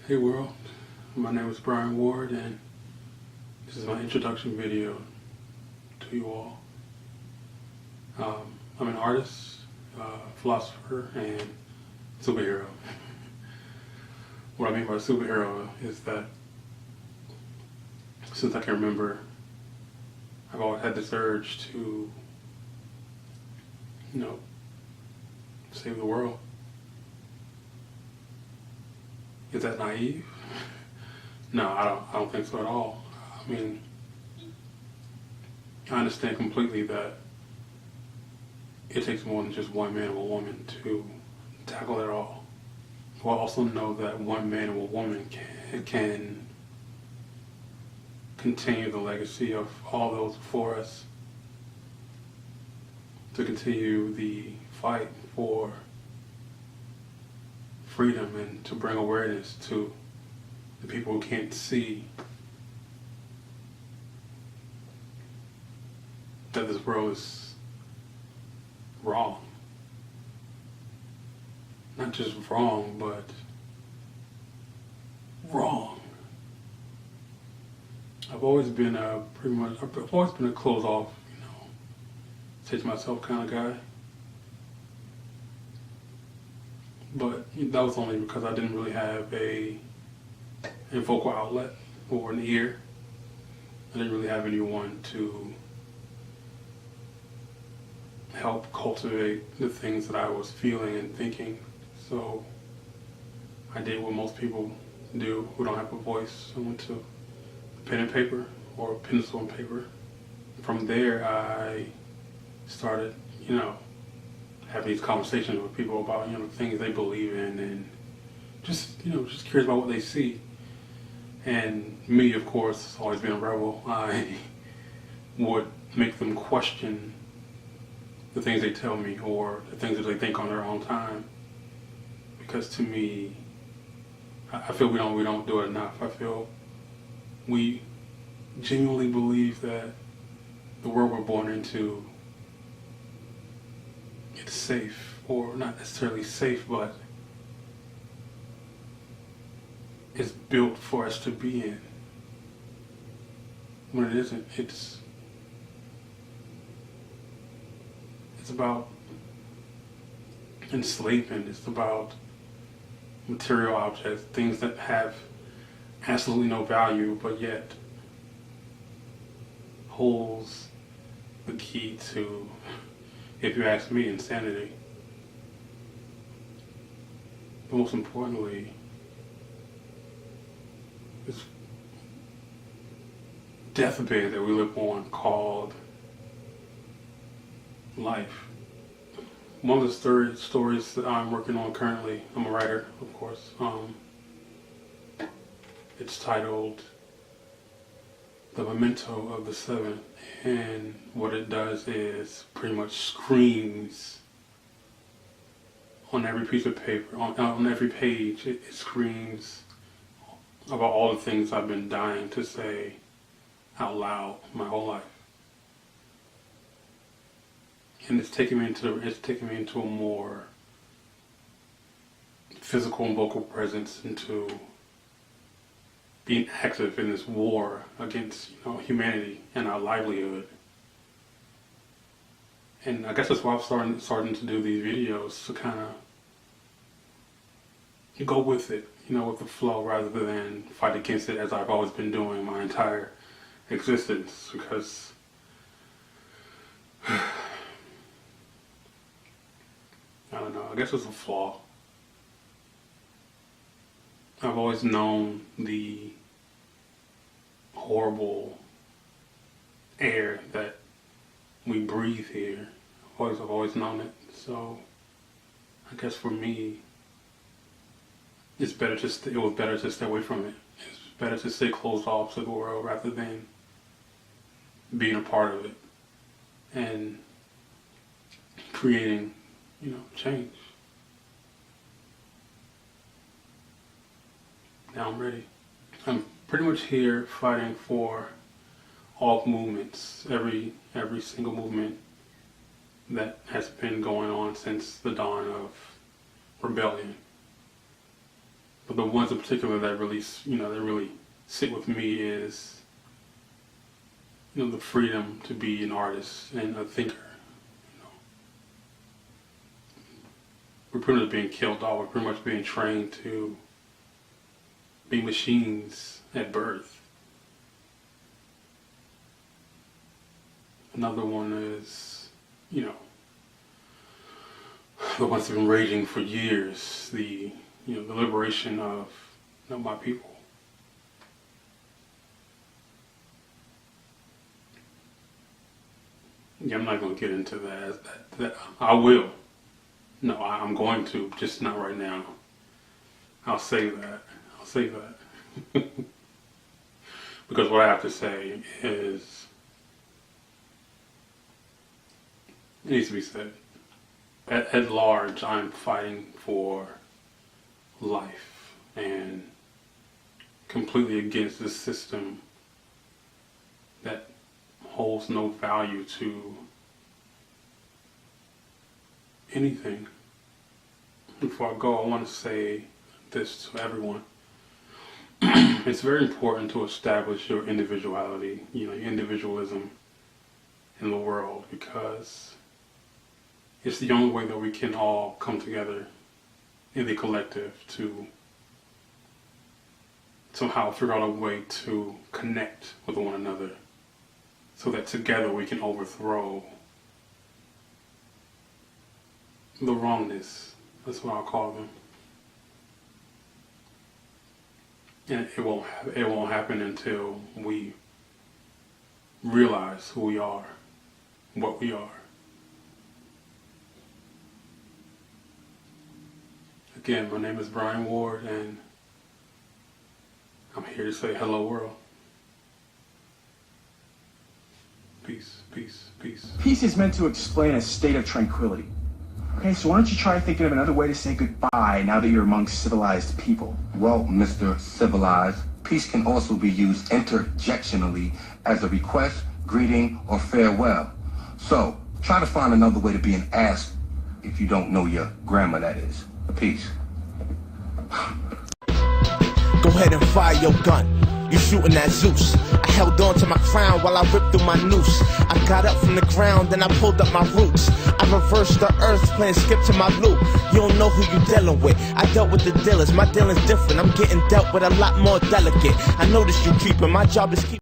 Hey world, my name is Bryan Ward and this is my introduction video to you all. I'm an artist, philosopher, and superhero. What I mean by superhero is that since I can remember, I've always had this urge to, save the world. Is that naive? No, I don't think so at all. I mean, I understand completely that it takes more than just one man or a woman to tackle it all. I also know that one man or a woman can continue the legacy of all those before us, to continue the fight for freedom and to bring awareness to the people who can't see that this world is wrong. Not just wrong, but wrong. I've always been a close off, say to myself kind of guy. But that was only because I didn't really have a vocal outlet or an ear. I didn't really have anyone to help cultivate the things that I was feeling and thinking. So I did what most people do who don't have a voice. I went to pen and paper or pencil and paper. From there I started, having these conversations with people about, things they believe in, and just curious about what they see. And me, of course, always been a rebel. I would make them question the things they tell me or the things that they think on their own time. Because to me, I feel we don't do it enough. I feel we genuinely believe that the world we're born into, it's safe, or not necessarily safe, but it's built for us to be in. When it isn't, it's about enslavement. It's about material objects, things that have absolutely no value, but yet holds the key to, if you ask me, insanity. But most importantly, this deathbed that we live on called life. One of the stories that I'm working on currently, I'm a writer, of course. It's titled The Memento of the Seven, and what it does is pretty much screams on every piece of paper, on every page. It screams about all the things I've been dying to say out loud my whole life. And it's taking me into a more physical and vocal presence, into being active in this war against humanity and our livelihood. And I guess that's why I'm starting to do these videos, to kind of go with it, with the flow, rather than fight against it as I've always been doing my entire existence. Because I don't know, I guess it's a flaw. I've always known the horrible air that we breathe here. I've always known it. So I guess for me, it was better to stay away from it. It's better to stay closed off to the world rather than being a part of it and creating, change. Now I'm ready. I'm pretty much here fighting for all movements, every single movement that has been going on since the dawn of rebellion. But the ones in particular that really, that really sit with me is, the freedom to be an artist and a thinker. We're pretty much being killed off. We're pretty much being trained to be machines at birth. Another one is, the ones that have been raging for years, the liberation of my people. Yeah, I'm not going to get into that. I will. No, I'm going to, just not right now. I'll say that. Because what I have to say is, it needs to be said. At large, I'm fighting for life and completely against this system that holds no value to anything. Before I go, I want to say this to everyone. It's very important to establish your individuality, your individualism in the world, because it's the only way that we can all come together in the collective to somehow figure out a way to connect with one another so that together we can overthrow the wrongness. That's what I'll call them. And it won't happen until we realize who we are, what we are. Again, my name is Bryan Ward, and I'm here to say hello, world. Peace, peace, peace. Peace is meant to explain a state of tranquility. Okay, so why don't you try thinking of another way to say goodbye now that you're amongst civilized people? Well, Mr. Civilized, peace can also be used interjectionally as a request, greeting, or farewell. So, try to find another way to be an ass if you don't know your grammar, that is. Peace. Go ahead and fire your gun. You shooting at Zeus. I held on to my crown while I ripped through my noose. I got up from the ground, then I pulled up my roots. I reversed the earth, playing skip to my loop. You don't know who you dealing with. I dealt with the dealers, my dealing's different. I'm getting dealt with a lot more delicate. I noticed you creeping, my job is keep